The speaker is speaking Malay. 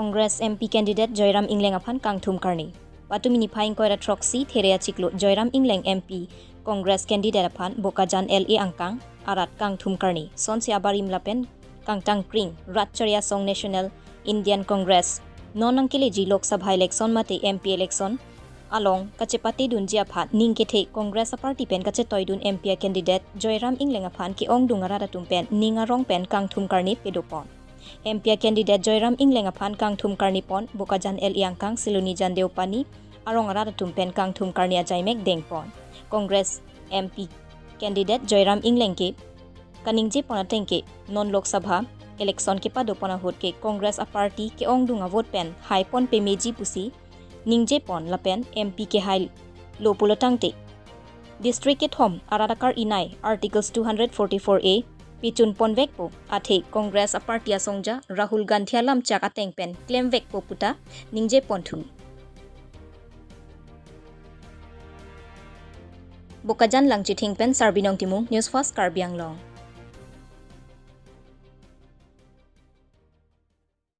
Congress MP candidate Jayram Engleng aphan kangthum karne. Patu mini phaing koira troxy therea chiklo Jayram Engleng MP Congress candidate aphan bokajan LA angkang arat kangthum karne. Son si abarim lapen kangtang kring ratcharia song National Indian Congress nonang keleji Lok Sabha election mate MP election along kachepati dunji aphan ningkethe Congress party pen kache toidun MP candidate Jayram Engleng aphan ki ong dungara datum pen ningarong pen kangthum karne pedopon. MP candidate Jayram Engleng aphan kangthum karni pon bokajan LA angkang siluni jandeu pani arong arada tumpen kangthum karni ajaimek dengpon. Congress MP candidate Jayram Engleng ke kaningje ponatengke non Lok Sabha election ke padopona hot ke Congress a party ke ong dunga vote pen hai pon pe meji pusi ningje pon lapen MP ke hai lo pulotangte district ke thom aradakar inai articles 244A Pichun pon vekpo athe Congress a party asongja Rahul Gandhi alam chaka tengpen claim vekpo puta ningje ponthum Bokajan langchi thingpen sarbinong timung news fast Karbianglong